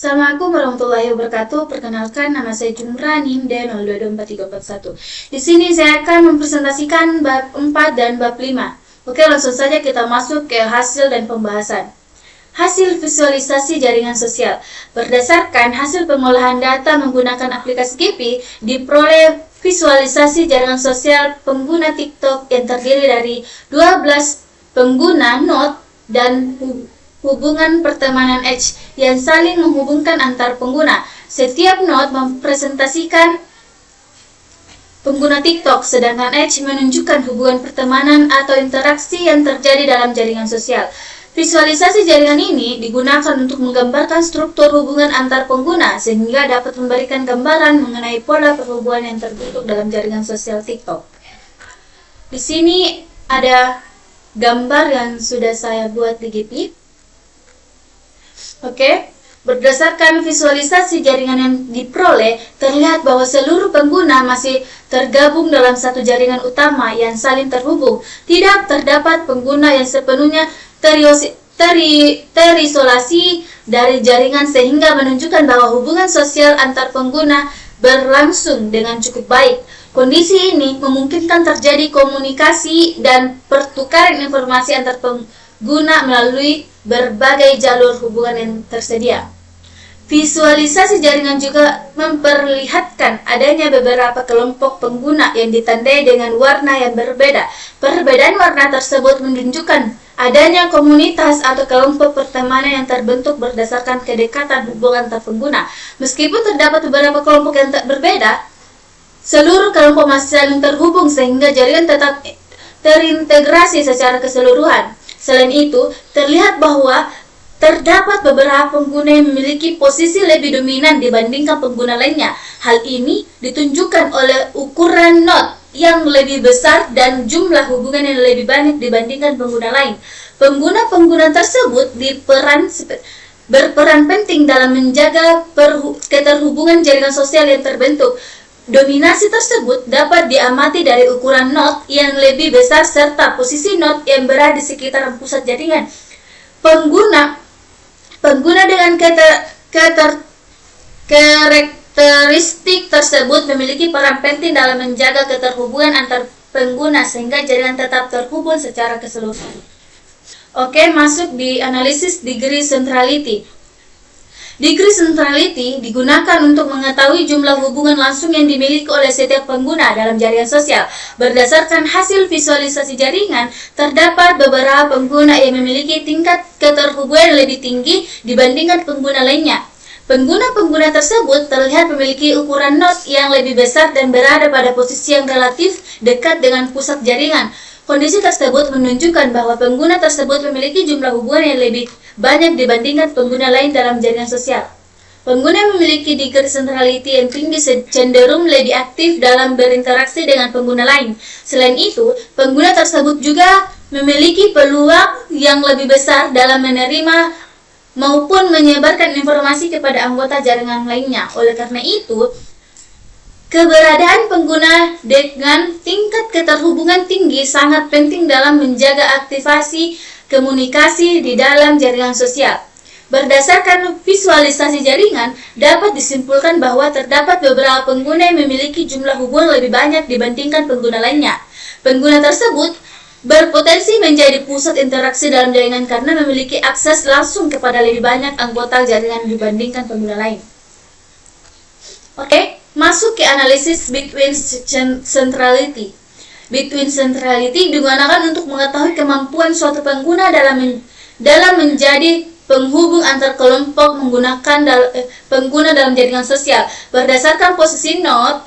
Assalamualaikum warahmatullahi wabarakatuh. Perkenalkan, nama saya Jumra NIM D022431. Di sini saya akan mempresentasikan bab 4 dan bab 5. Oke, langsung saja kita masuk ke hasil dan pembahasan. Hasil visualisasi jaringan sosial. Berdasarkan hasil pengolahan data menggunakan aplikasi GP, diperoleh visualisasi jaringan sosial pengguna TikTok yang terdiri dari 12 pengguna Note dan hubungan pertemanan Edge yang saling menghubungkan antar pengguna. Setiap node mempresentasikan pengguna TikTok, sedangkan Edge menunjukkan hubungan pertemanan atau interaksi yang terjadi dalam jaringan sosial. Visualisasi jaringan ini digunakan untuk menggambarkan struktur hubungan antar pengguna sehingga dapat memberikan gambaran mengenai pola perhubungan yang terbentuk dalam jaringan sosial TikTok. Di sini ada gambar yang sudah saya buat di GP. Oke, berdasarkan visualisasi jaringan yang diperoleh, terlihat bahwa seluruh pengguna masih tergabung dalam satu jaringan utama yang saling terhubung. Tidak terdapat pengguna yang sepenuhnya terisolasi dari jaringan sehingga menunjukkan bahwa hubungan sosial antar pengguna berlangsung dengan cukup baik. Kondisi ini memungkinkan terjadi komunikasi dan pertukaran informasi antar pengguna melalui berbagai jalur hubungan yang tersedia. Visualisasi jaringan juga memperlihatkan adanya beberapa kelompok pengguna yang ditandai dengan warna yang berbeda. Perbedaan warna tersebut menunjukkan adanya komunitas atau kelompok pertemanan yang terbentuk berdasarkan kedekatan hubungan antar pengguna. Meskipun terdapat beberapa kelompok yang tak berbeda, seluruh kelompok masih saling terhubung sehingga jaringan tetap terintegrasi secara keseluruhan. Selain itu, terlihat bahwa terdapat beberapa pengguna yang memiliki posisi lebih dominan dibandingkan pengguna lainnya. Hal ini ditunjukkan oleh ukuran node yang lebih besar dan jumlah hubungan yang lebih banyak dibandingkan pengguna lain. Pengguna-pengguna tersebut berperan penting dalam menjaga keterhubungan jaringan sosial yang terbentuk. Dominasi tersebut dapat diamati dari ukuran node yang lebih besar serta posisi node yang berada di sekitar pusat jaringan. Pengguna dengan karakteristik tersebut memiliki peran penting dalam menjaga keterhubungan antar pengguna sehingga jaringan tetap terhubung secara keseluruhan. Oke, masuk di analisis degree centrality. Degree centrality digunakan untuk mengetahui jumlah hubungan langsung yang dimiliki oleh setiap pengguna dalam jaringan sosial. Berdasarkan hasil visualisasi jaringan, terdapat beberapa pengguna yang memiliki tingkat keterhubungan lebih tinggi dibandingkan pengguna lainnya. Pengguna-pengguna tersebut terlihat memiliki ukuran node yang lebih besar dan berada pada posisi yang relatif dekat dengan pusat jaringan. Kondisi tersebut menunjukkan bahwa pengguna tersebut memiliki jumlah hubungan yang lebih banyak dibandingkan pengguna lain dalam jaringan sosial. Pengguna yang memiliki degree centrality yang tinggi cenderung lebih aktif dalam berinteraksi dengan pengguna lain. Selain itu, pengguna tersebut juga memiliki peluang yang lebih besar dalam menerima maupun menyebarkan informasi kepada anggota jaringan lainnya. Oleh karena itu, keberadaan pengguna dengan tingkat keterhubungan tinggi sangat penting dalam menjaga aktivasi komunikasi di dalam jaringan sosial. Berdasarkan visualisasi jaringan, dapat disimpulkan bahwa terdapat beberapa pengguna yang memiliki jumlah hubungan lebih banyak dibandingkan pengguna lainnya. Pengguna tersebut berpotensi menjadi pusat interaksi dalam jaringan karena memiliki akses langsung kepada lebih banyak anggota jaringan dibandingkan pengguna lain. Oke, masuk ke analisis between centrality. Between centrality digunakan untuk mengetahui kemampuan suatu pengguna dalam menjadi penghubung antar kelompok pengguna dalam jaringan sosial. Berdasarkan posisi node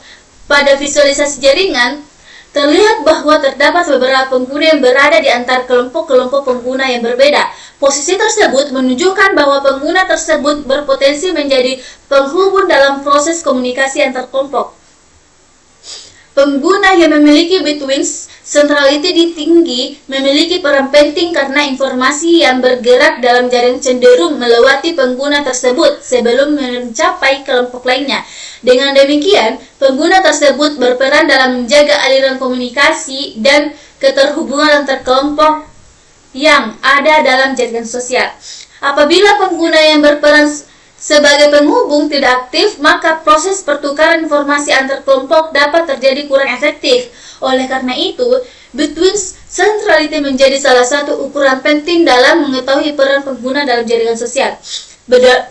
pada visualisasi jaringan, terlihat bahwa terdapat beberapa pengguna yang berada di antara kelompok-kelompok pengguna yang berbeda. Posisi tersebut menunjukkan bahwa pengguna tersebut berpotensi menjadi penghubung dalam proses komunikasi antar kelompok. Pengguna yang memiliki between centrality tinggi memiliki peran penting karena informasi yang bergerak dalam jaringan cenderung melewati pengguna tersebut sebelum mencapai kelompok lainnya. Dengan demikian, pengguna tersebut berperan dalam menjaga aliran komunikasi dan keterhubungan antar kelompok yang ada dalam jaringan sosial. Apabila pengguna yang berperan sebagai penghubung tidak aktif, maka proses pertukaran informasi antar kelompok dapat terjadi kurang efektif. Oleh karena itu, between centrality menjadi salah satu ukuran penting dalam mengetahui peran pengguna dalam jaringan sosial.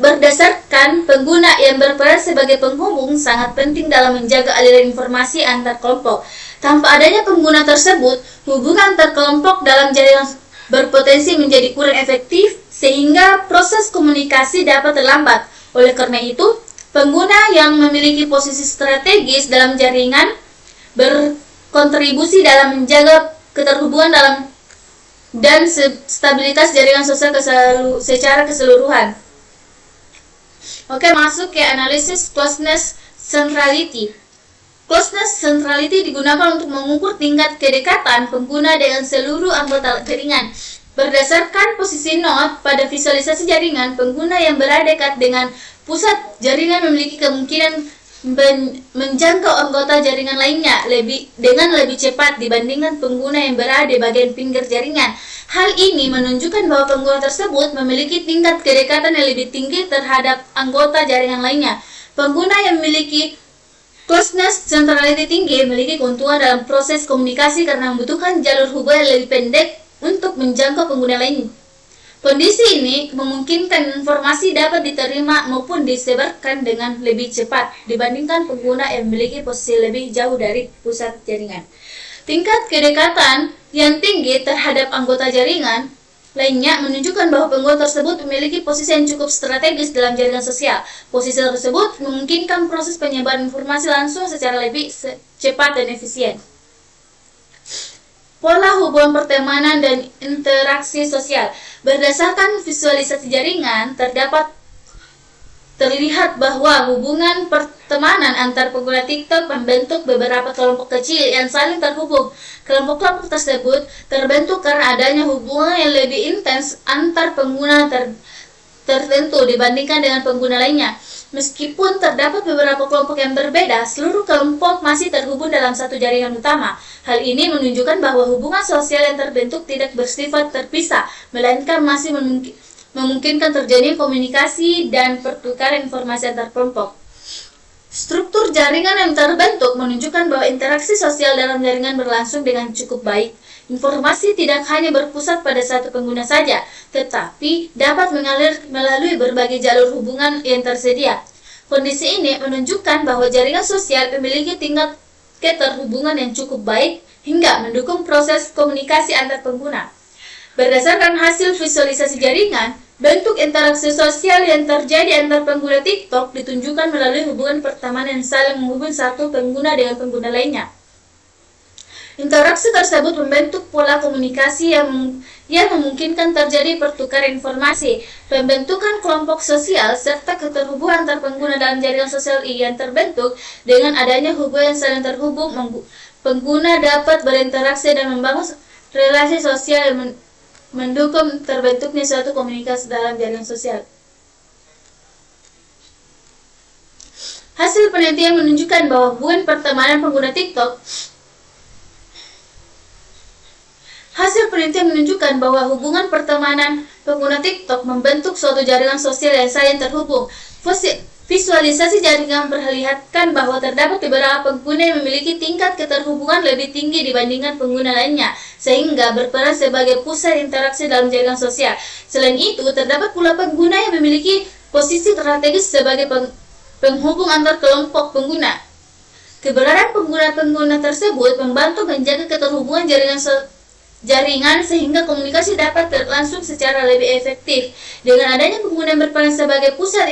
Berdasarkan pengguna yang berperan sebagai penghubung sangat penting dalam menjaga aliran informasi antar kelompok. Tanpa adanya pengguna tersebut, hubungan antar kelompok dalam jaringan berpotensi menjadi kurang efektif sehingga proses komunikasi dapat terlambat. Oleh karena itu, pengguna yang memiliki posisi strategis dalam jaringan berkontribusi dalam menjaga keterhubungan dan stabilitas jaringan sosial secara keseluruhan. Oke, masuk ke analisis closeness centrality. Closeness centrality digunakan untuk mengukur tingkat kedekatan pengguna dengan seluruh anggota jaringan. Berdasarkan posisi node pada visualisasi jaringan, pengguna yang berada dekat dengan pusat jaringan memiliki kemungkinan menjangkau anggota jaringan lainnya dengan lebih cepat dibandingkan pengguna yang berada di bagian pinggir jaringan. Hal ini menunjukkan bahwa pengguna tersebut memiliki tingkat kedekatan yang lebih tinggi terhadap anggota jaringan lainnya. Pengguna yang memiliki closeness centrality tinggi memiliki keuntungan dalam proses komunikasi karena membutuhkan jalur hubungan yang lebih pendek untuk menjangkau pengguna lain. Kondisi ini memungkinkan informasi dapat diterima maupun disebarkan dengan lebih cepat dibandingkan pengguna yang memiliki posisi lebih jauh dari pusat jaringan. Tingkat kedekatan yang tinggi terhadap anggota jaringan lainnya menunjukkan bahwa pengguna tersebut memiliki posisi yang cukup strategis dalam jaringan sosial. Posisi tersebut memungkinkan proses penyebaran informasi langsung secara lebih cepat dan efisien. Pola hubungan pertemanan dan interaksi sosial. Berdasarkan visualisasi jaringan, terlihat bahwa hubungan pertemanan antar pengguna TikTok membentuk beberapa kelompok kecil yang saling terhubung. Kelompok-kelompok tersebut terbentuk karena adanya hubungan yang lebih intens antar pengguna tertentu dibandingkan dengan pengguna lainnya. Meskipun terdapat beberapa kelompok yang berbeda, seluruh kelompok masih terhubung dalam satu jaringan utama. Hal ini menunjukkan bahwa hubungan sosial yang terbentuk tidak bersifat terpisah, melainkan masih memungkinkan terjadi komunikasi dan pertukaran informasi antar kelompok. Struktur jaringan yang terbentuk menunjukkan bahwa interaksi sosial dalam jaringan berlangsung dengan cukup baik. Informasi tidak hanya berpusat pada satu pengguna saja, tetapi dapat mengalir melalui berbagai jalur hubungan yang tersedia. Kondisi ini menunjukkan bahwa jaringan sosial memiliki tingkat keterhubungan yang cukup baik hingga mendukung proses komunikasi antar pengguna. Berdasarkan hasil visualisasi jaringan, bentuk interaksi sosial yang terjadi antar pengguna TikTok ditunjukkan melalui hubungan pertemanan yang saling menghubung satu pengguna dengan pengguna lainnya. Interaksi tersebut membentuk pola komunikasi yang memungkinkan terjadi pertukaran informasi, pembentukan kelompok sosial, serta keterhubungan antar pengguna dalam jaringan sosial yang terbentuk. Dengan adanya hubungan saling terhubung, pengguna dapat berinteraksi dan membangun relasi sosial yang mendukung terbentuknya suatu komunikasi dalam jaringan sosial. Hasil penelitian menunjukkan bahwa hubungan pertemanan pengguna TikTok membentuk suatu jaringan sosial yang saling terhubung. Visualisasi jaringan memperlihatkan bahwa terdapat beberapa pengguna yang memiliki tingkat keterhubungan lebih tinggi dibandingkan pengguna lainnya, sehingga berperan sebagai pusat interaksi dalam jaringan sosial. Selain itu, terdapat pula pengguna yang memiliki posisi strategis sebagai penghubung antar kelompok pengguna. Keberadaan pengguna-pengguna tersebut membantu menjaga keterhubungan jaringan sehingga komunikasi dapat berlangsung secara lebih efektif. Dengan adanya pengguna yang berperan sebagai pusat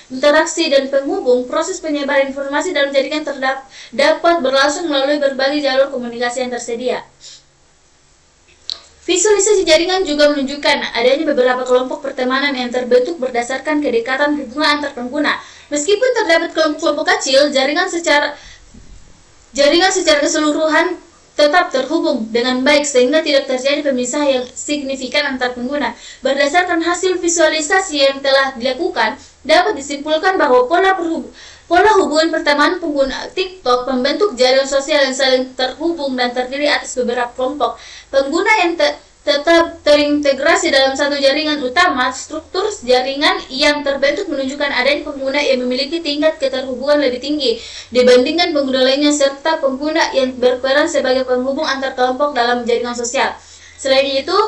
interaksi dan penghubung, proses penyebaran informasi dalam jaringan dapat berlangsung melalui berbagai jalur komunikasi yang tersedia. Visualisasi jaringan juga menunjukkan adanya beberapa kelompok pertemanan yang terbentuk berdasarkan kedekatan hubungan antar pengguna. Meskipun terdapat kelompok-kelompok kecil, jaringan secara keseluruhan tetap terhubung dengan baik sehingga tidak terjadi pemisah yang signifikan antar pengguna. Berdasarkan hasil visualisasi yang telah dilakukan, dapat disimpulkan bahwa pola hubungan pertemanan pengguna TikTok membentuk jaringan sosial yang saling terhubung dan terdiri atas beberapa kelompok pengguna yang tetap terintegrasi dalam satu jaringan utama. Struktur jaringan yang terbentuk menunjukkan adanya pengguna yang memiliki tingkat keterhubungan lebih tinggi dibandingkan pengguna lainnya, serta pengguna yang berperan sebagai penghubung antar kelompok dalam jaringan sosial. Selain itu,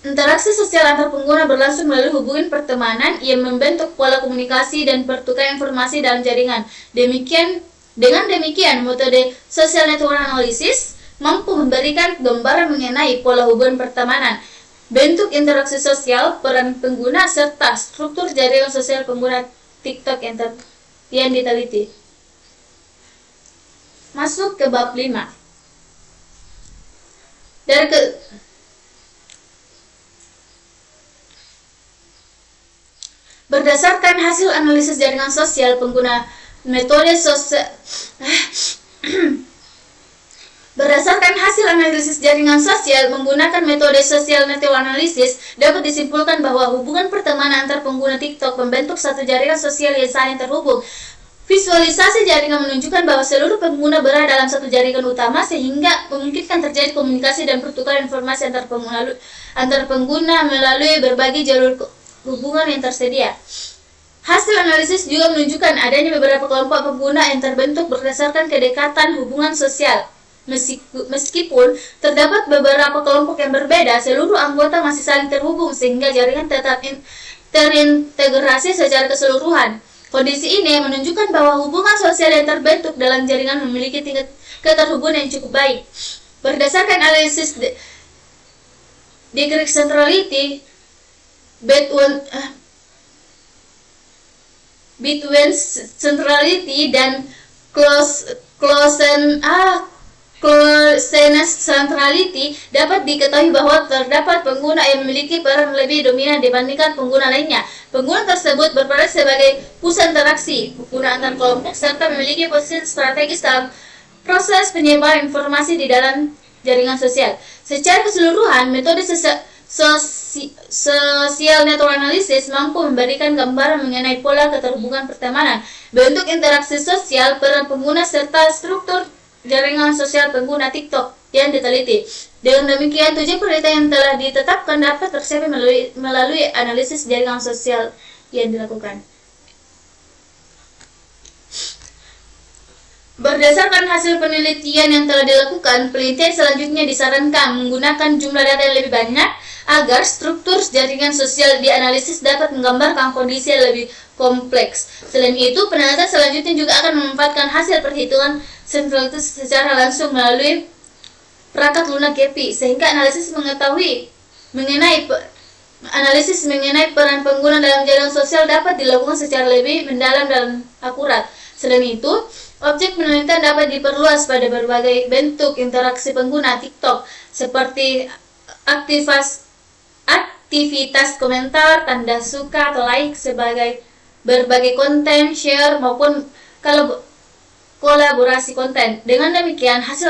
interaksi sosial antar pengguna berlangsung melalui hubungan pertemanan yang membentuk pola komunikasi dan pertukaran informasi dalam jaringan. Dengan demikian, metode social network analysis mampu memberikan gambaran mengenai pola hubungan pertemanan, bentuk interaksi sosial, peran pengguna, serta struktur jaringan sosial pengguna TikTok yang diteliti. Masuk ke bab 5. Berdasarkan hasil analisis jaringan sosial pengguna, metode sosial Berdasarkan hasil analisis jaringan sosial menggunakan metode social network analysis, dapat disimpulkan bahwa hubungan pertemanan antar pengguna TikTok membentuk satu jaringan sosial yang saling terhubung. Visualisasi jaringan menunjukkan bahwa seluruh pengguna berada dalam satu jaringan utama, sehingga memungkinkan terjadi komunikasi dan pertukaran informasi antar pengguna melalui berbagai jalur hubungan yang tersedia. Hasil analisis juga menunjukkan adanya beberapa kelompok pengguna yang terbentuk berdasarkan kedekatan hubungan sosial. Meskipun terdapat beberapa kelompok yang berbeda, seluruh anggota masih saling terhubung sehingga jaringan tetap terintegrasi secara keseluruhan. Kondisi ini menunjukkan bahwa hubungan sosial yang terbentuk dalam jaringan memiliki tingkat keterhubungan yang cukup baik. Berdasarkan analisis degree centrality between centrality dan closeness centrality, dapat diketahui bahwa terdapat pengguna yang memiliki peran lebih dominan dibandingkan pengguna lainnya. Pengguna tersebut berperan sebagai pusat interaksi pengguna antar kelompok serta memiliki posisi strategis dalam proses penyebaran informasi di dalam jaringan sosial. Secara keseluruhan, metode social network analysis mampu memberikan gambaran mengenai pola keterhubungan pertemanan, bentuk interaksi sosial, peran pengguna, serta struktur jaringan sosial pengguna TikTok yang diteliti. Dengan demikian, 7 kriteria yang telah ditetapkan dapat tercapai melalui analisis jaringan sosial yang dilakukan. Berdasarkan hasil penelitian yang telah dilakukan, penelitian selanjutnya disarankan menggunakan jumlah data yang lebih banyak agar struktur jaringan sosial dianalisis dapat menggambarkan kondisi yang lebih kompleks. Selain itu, penelitian selanjutnya juga akan memanfaatkan hasil perhitungan centralitas secara langsung melalui perangkat lunak GPI, sehingga analisis mengenai peran pengguna dalam jaringan sosial dapat dilakukan secara lebih mendalam dan akurat. Selain itu, objek penelitian dapat diperluas pada berbagai bentuk interaksi pengguna TikTok seperti aktivitas komentar, tanda suka atau like, sebagai berbagai konten, share, maupun kolaborasi konten. Dengan demikian, hasil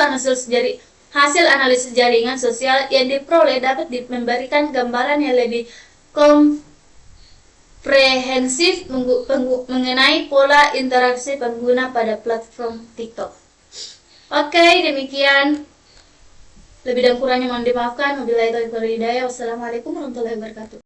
analisis jaringan sosial yang diperoleh dapat memberikan gambaran yang lebih komprehensif mengenai pola interaksi pengguna pada platform TikTok. Oke, demikian. Lebih dan kurangnya mohon dimaafkan. Wabillahi taufiq wal hidayah. Wassalamualaikum warahmatullahi wabarakatuh.